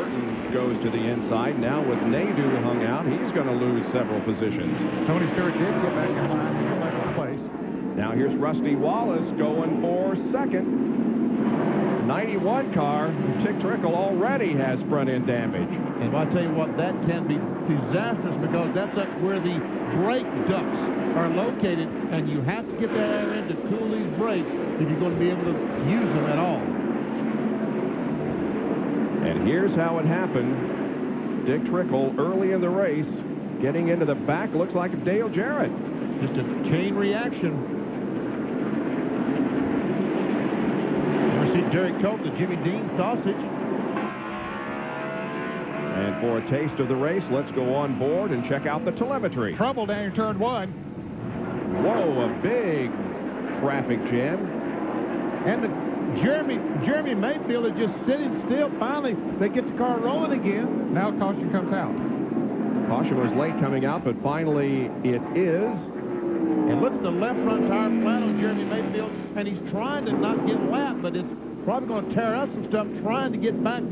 Burton goes to the inside. Now with Nadeau hung out, he's going to lose several positions. Tony Stewart did get back in line in 11th place. Now here's Rusty Wallace going for second. 91 car. Tick Trickle already has front-end damage. And I tell you what, that can be disastrous because that's where the brake ducts are located, and you have to get that air in to cool these brakes if you're going to be able to use them at all. And here's how it happened. Dick Trickle early in the race, getting into the back, looks like Dale Jarrett. Just a chain reaction. Never see Derek Cope, the Jimmy Dean sausage. And for a taste of the race, let's go on board and check out the telemetry. Trouble down in turn 1. Whoa, a big traffic jam. And Jeremy Mayfield is just sitting still. Finally, they get the car rolling again. Now caution comes out. Caution was late coming out, but finally it is. And look at the left front tire flat on Jeremy Mayfield, and he's trying to not get lapped, but it's probably going to tear up some stuff trying to get back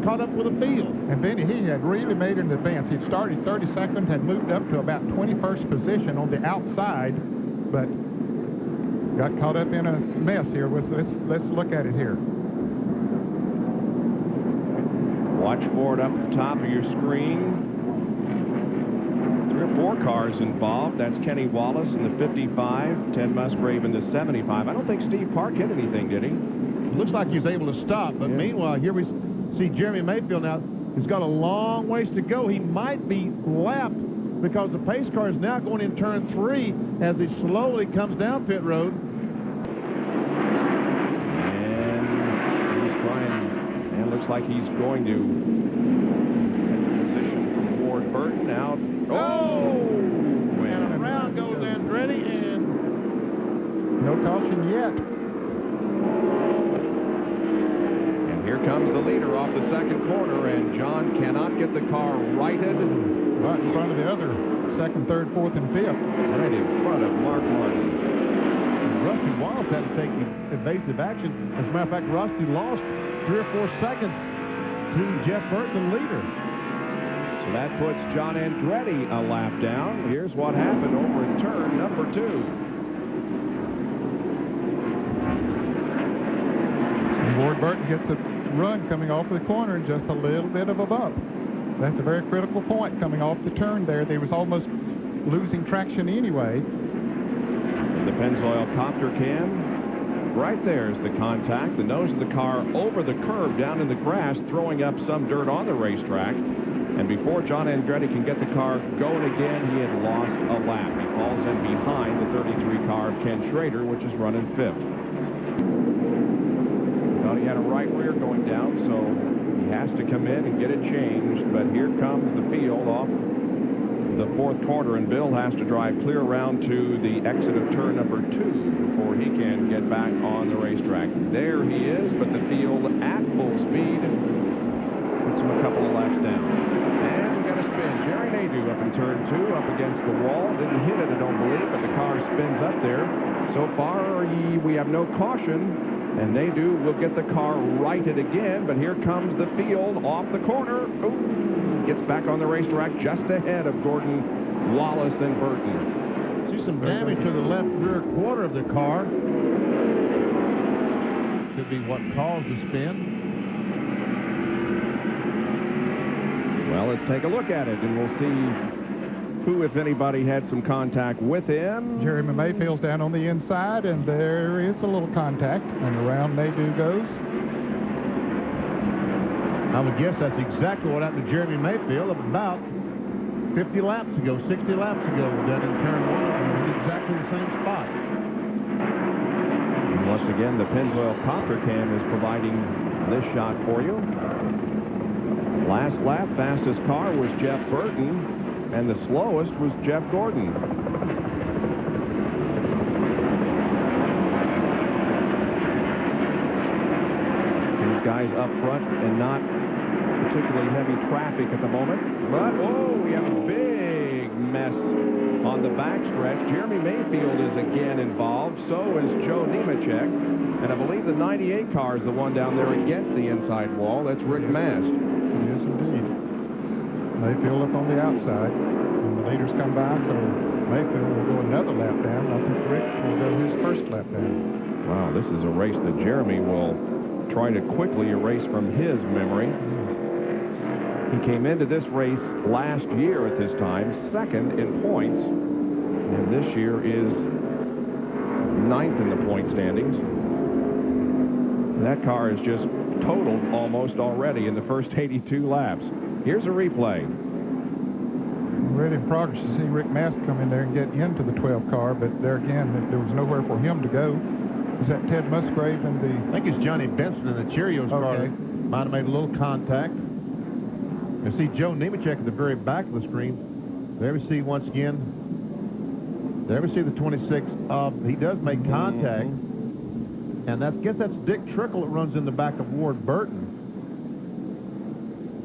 caught up with the field. And Benny, he had really made an advance. He'd started 32nd, had moved up to about 21st position on the outside, but got caught up in a mess here. Let's look at it here. Watch for it up at the top of your screen. 3 or 4 cars involved. That's Kenny Wallace in the 55, Ted Musgrave in the 75. I don't think Steve Park hit anything, did he? It looks like he was able to stop, but meanwhile, here we see Jeremy Mayfield now. He's got a long ways to go. He might be lapped because the pace car is now going in turn 3 as he slowly comes down pit road. And he's trying, and looks like he's going to get the position from Ward Burton out. Oh! And around goes Andretti, and no caution yet. Here comes the leader off the second corner, and John cannot get the car righted. Right in front of the other, 2nd, 3rd, 4th, and 5th. Right in front of Mark Martin. Rusty Wallace had to take evasive action. As a matter of fact, Rusty lost 3 or 4 seconds to Jeff Burton, the leader. So that puts John Andretti a lap down. Here's what happened over in turn number 2. Ward Burton gets a run coming off the corner and just a little bit of a bump. That's a very critical point coming off the turn there. They was almost losing traction anyway. The Pennzoil copter cam. Right there's the contact. The nose of the car over the curb down in the grass, throwing up some dirt on the racetrack. And before John Andretti can get the car going again, he had lost a lap. He falls in behind the 33 car of Ken Schrader, which is running 5th. He had a right rear going down, so he has to come in and get it changed. But here comes the field off the 4th corner, and Bill has to drive clear around to the exit of turn number 2 before he can get back on the racetrack. There he is, but the field at full speed puts him a couple of laps down. And we got a spin. Jerry Nadeau up in turn 2, up against the wall. Didn't hit it, I don't believe, but the car spins up there. So far, we have no caution. And Nadeau will get the car righted again, but here comes the field off the corner. Ooh, gets back on the racetrack just ahead of Gordon, Wallace, and Burton. See some damage to the left rear quarter of the car. Could be what caused the spin. Well, let's take a look at it, and we'll see who, if anybody, had some contact with him. Jeremy Mayfield's down on the inside, and there is a little contact, and around Nadeau goes. I would guess that's exactly what happened to Jeremy Mayfield about 50 laps ago, 60 laps ago, down in turn 1, in exactly the same spot. And once again, the Pennzoil copter cam is providing this shot for you. Last lap, fastest car was Jeff Burton. And the slowest was Jeff Gordon. These guys up front and not particularly heavy traffic at the moment. But, oh, we have a big mess On the backstretch, Jeremy Mayfield is again involved. So is Joe Nemechek. And I believe the 98 car is the one down there against the inside wall. That's Rick Mast. Yes, indeed. Mayfield up on the outside. And the leaders come by, so Mayfield will go another lap down. I think Rick will go his first lap down. Wow, this is a race that Jeremy will try to quickly erase from his memory. He came into this race last year at this time, second in points, and this year is ninth in the point standings. That car is just totaled almost already in the first 82 laps. Here's a replay. We're in progress to see Rick Mast come in there and get into the 12 car, but there again, there was nowhere for him to go. Is that Ted Musgrave and the... I think it's Johnny Benson in the Cheerios car. Okay. Might have made a little contact. You see Joe Nemechek at the very back of the screen. There we see once again. There we see the 26. He does make contact. And I guess that's Dick Trickle that runs in the back of Ward Burton.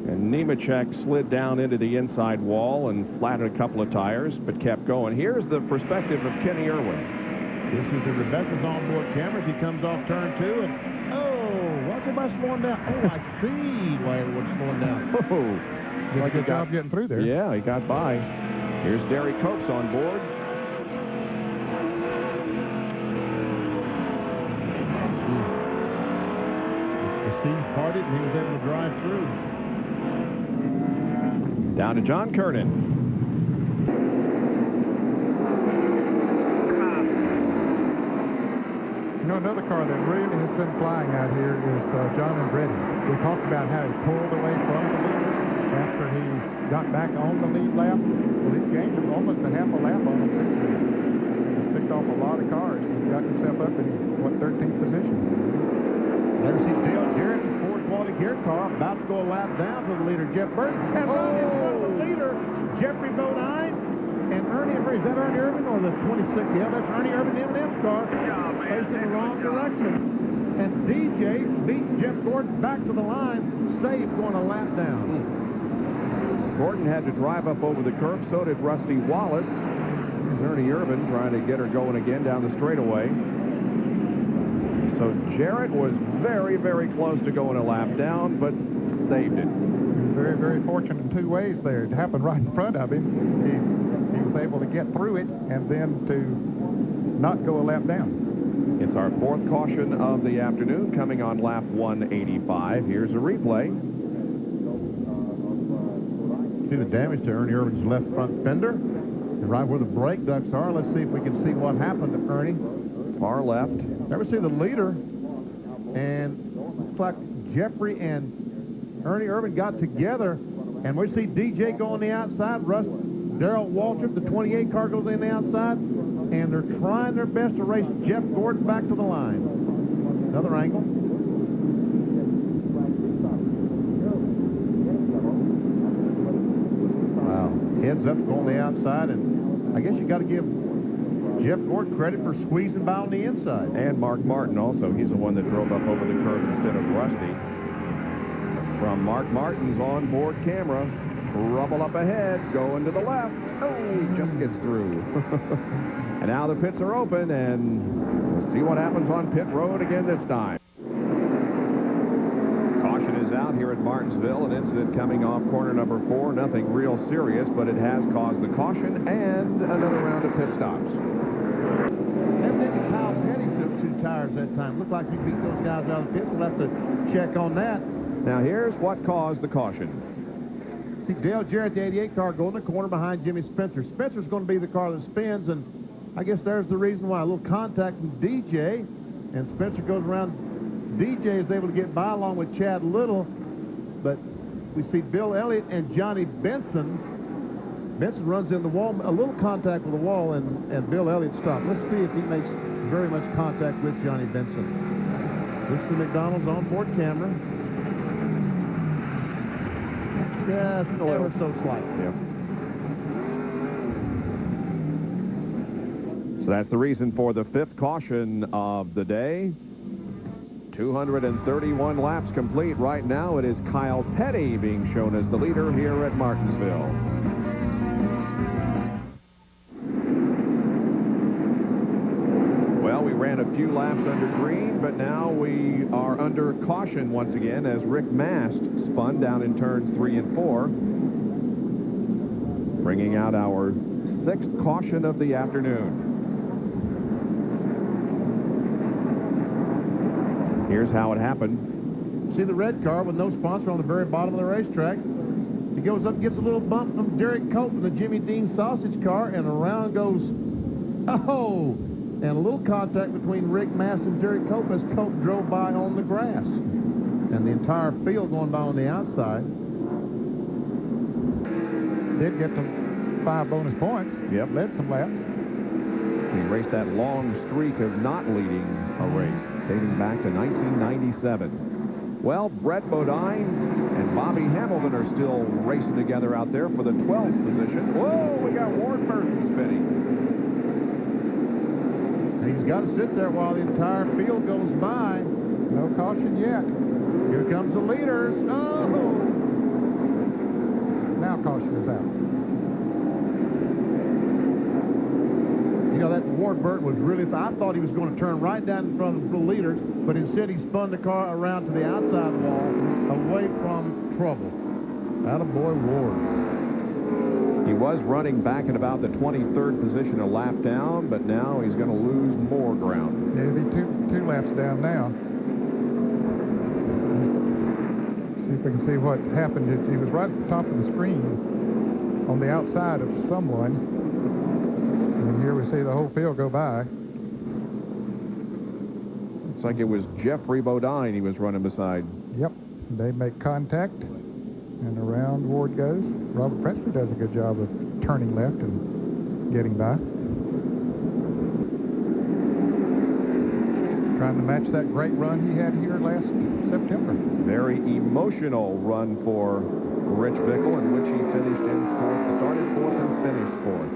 And Nemechek slid down into the inside wall and flattened a couple of tires, but kept going. Here's the perspective of Kenny Irwin. This is the Rebecca's onboard cameras. He comes off turn 2 and what's everybody slowing down? Oh, I see why everyone's slowing down. Oh, Did a good job getting through there. Yeah, he got by. Here's Derry Copes on board. The seas parted and he was able to drive through. Down to John Kernan. You know, another car that really has been flying out here is John Andretti. We talked about how he pulled away from the leader after he got back on the lead lap. Well, he's gained almost a half a lap on him since then. He's picked off a lot of cars and got himself up in, what, 13th position. There see Dale Jarrett in Ford Quality Gear car about to go a lap down to the leader, Jeff Burton. And right in front of the leader, Jeffrey Bodine and Ernie Irvin. Is that Ernie Irvin or the 26? Yeah, that's Ernie Irvin in M&M's car. Facing the wrong direction. And DJ beat Jeff Gordon back to the line, safe going a lap down. Gordon had to drive up over the curb. So did Rusty Wallace. Here's Ernie Irvin trying to get her going again down the straightaway. So Jarrett was very, very close to going a lap down, but saved it. Very, very fortunate in two ways there. It happened right in front of him. He was able to get through it and then to not go a lap down. It's our fourth caution of the afternoon coming on lap 185. Here's a replay. See the damage to Ernie Irvin's left front fender. And right where the brake ducts are, let's see if we can see what happened to Ernie. Far left. There we see the leader. And looks like Jeffrey and Ernie Irvin got together. And we see DJ go on the outside. Darrell Waltrip, the 28 car, goes in the outside. And they're trying their best to race Jeff Gordon back to the line. Another angle. Wow. Heads up, go on the outside. And I guess you got to give Jeff Gordon credit for squeezing by on the inside. And Mark Martin also. He's the one that drove up over the curb instead of Rusty. From Mark Martin's onboard camera. Trouble up ahead. Going to the left. Oh, he just gets through. And now the pits are open, and we'll see what happens on pit road again this time. Caution is out here at Martinsville. An incident coming off corner number 4. Nothing real serious, but it has caused the caution and another round of pit stops. Evidently, Kyle Petty took 2 tires that time. Looked like he beat those guys out of the pits. We'll have to check on that. Now, here's what caused the caution. See Dale Jarrett, the 88 car, go in the corner behind Jimmy Spencer. Spencer's going to be the car that spins, and I guess there's the reason why. A little contact with DJ, and Spencer goes around. DJ is able to get by along with Chad Little, but we see Bill Elliott and Johnny Benson. Benson runs in the wall, a little contact with the wall, and Bill Elliott stops. Let's see if he makes very much contact with Johnny Benson. This is the McDonald's onboard camera. Just ever so slight. Yeah. So that's the reason for the 5th caution of the day. 231 laps complete. Right now it is Kyle Petty being shown as the leader here at Martinsville. few laps under green, but now we are under caution once again as Rick Mast spun down in turns 3 and 4, bringing out our 6th caution of the afternoon. Here's how it happened. See the red car with no sponsor on the very bottom of the racetrack. He goes up, gets a little bump from Derek Cope in the Jimmy Dean sausage car, and around goes, oh, and a little contact between Rick Mast and Derek Cope as Cope drove by on the grass. And the entire field going by on the outside. Did get to 5 bonus points. Yep. Led some laps. He raced that long streak of not leading a race, dating back to 1997. Well, Brett Bodine and Bobby Hamilton are still racing together out there for the 12th position. Whoa, we got Ward Burton spinning. He's got to sit there while the entire field goes by. No caution yet. Here comes the leaders. Oh! Now caution is out. You know, that Ward Burton was really, I thought he was going to turn right down in front of the leaders, but instead he spun the car around to the outside wall, away from trouble. Attaboy Ward. He was running back at about the 23rd position, a lap down, but now he's going to lose more ground. Yeah, he'll be two laps down now. See if we can see what happened. He was right at the top of the screen on the outside of someone. And here we see the whole field go by. Looks like it was Jeffrey Bodine he was running beside. Yep. They make contact, and around Ward goes. Robert Presley does a good job of turning left and getting by. Trying to match that great run he had here last September. Very emotional run for Rich Bickle, in which he finished in 4th, started 4th and finished 4th.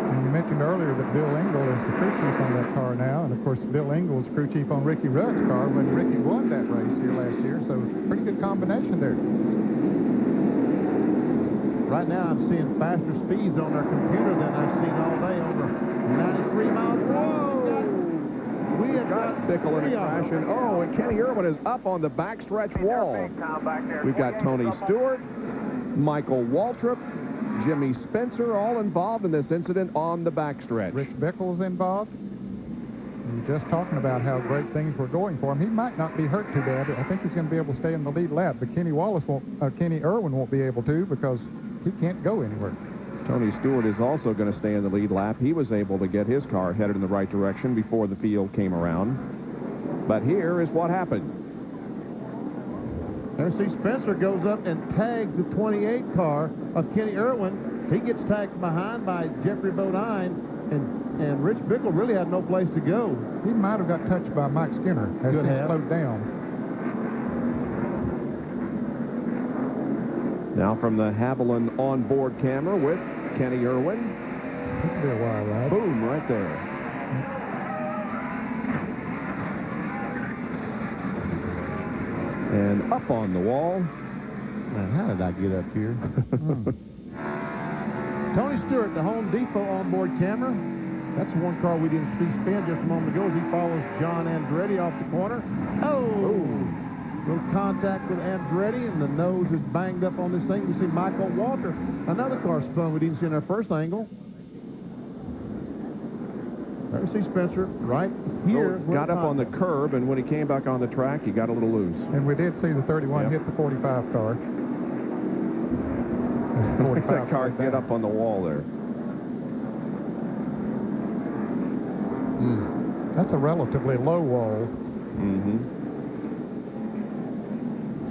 And you mentioned earlier that Bill Engel is the crew chief on that car now, and of course Bill Engel is crew chief on Ricky Rudd's car when Ricky won that race here last year, so pretty good combination there. Right now I'm seeing faster speeds on our computer than I've seen all day, over 93 miles per hour. We have got Bickle in a crash, and oh, and Kenny Irwin is up on the backstretch wall. We've got Tony Stewart, Michael Waltrip, Jimmy Spencer, all involved in this incident on the backstretch. Rich Bickle's involved. And just talking about how great things were going for him. He might not be hurt too bad. I think he's going to be able to stay in the lead lap, but Kenny Irwin won't be able to because he can't go anywhere. Tony Stewart is also going to stay in the lead lap. He was able to get his car headed in the right direction before the field came around. But here is what happened. There, see, Spencer goes up and tags the 28 car of Kenny Irwin. He gets tagged behind by Jeffrey Bodine, and Rich Bickle really had no place to go. He might have got touched by Mike Skinner as he slowed down. Now from the Haviland onboard camera with Kenny Irwin. This will be a wild ride. Boom, right there. And up on the wall. Man, how did I get up here? Tony Stewart, the Home Depot onboard camera. That's the one car we didn't see spin just a moment ago as he follows John Andretti off the corner. Oh! Little contact with Andretti, and the nose is banged up on this thing. You see Michael Walter, another car spun we didn't see in our first angle. There we see Spencer right here. Got up on the curb, and when he came back on the track, he got a little loose. And we did see the 31 hit the 45 car. That car get up on the wall there. That's a relatively low wall.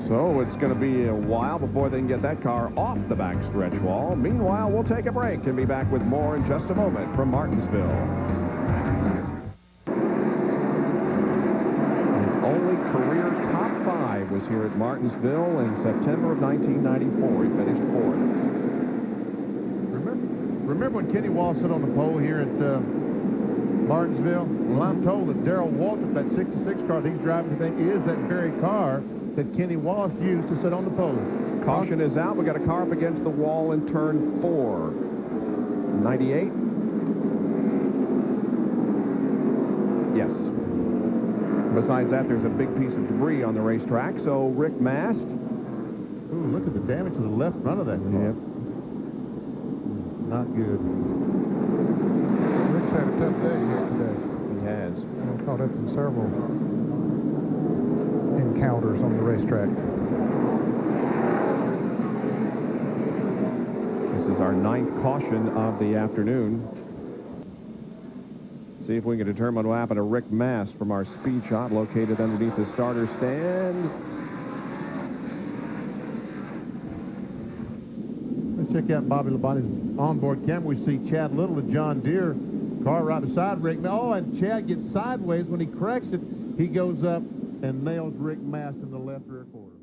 So it's going to be a while before they can get that car off the backstretch wall. Meanwhile, we'll take a break and be back with more in just a moment from Martinsville. His only career top 5 was here at Martinsville in September of 1994. He finished 4th. Remember when Kenny Wallace stood on the pole here at Martinsville? Well, I'm told that Darrell Waltrip, that 66 car that he's driving today, is that very car that Kenny Wallace used to sit on the pole. Caution is out. We got a car up against the wall in turn 4. 98. besides that, there's a big piece of debris on the racetrack. So Rick Mast. Ooh, look at the damage to the left front of that car. Yep. Not good. Rick's had a tough day here today. He has. Caught up in several encounters on the racetrack. This is our 9th caution of the afternoon. See if we can determine what happened to Rick Mast from our speed shot located underneath the starter stand. Let's check out Bobby Labonte's onboard camera. We see Chad Little of John Deere, car right beside Rick. Oh, and Chad gets sideways. When he corrects it, he goes up and nails Rick Mast in the left rear quarter.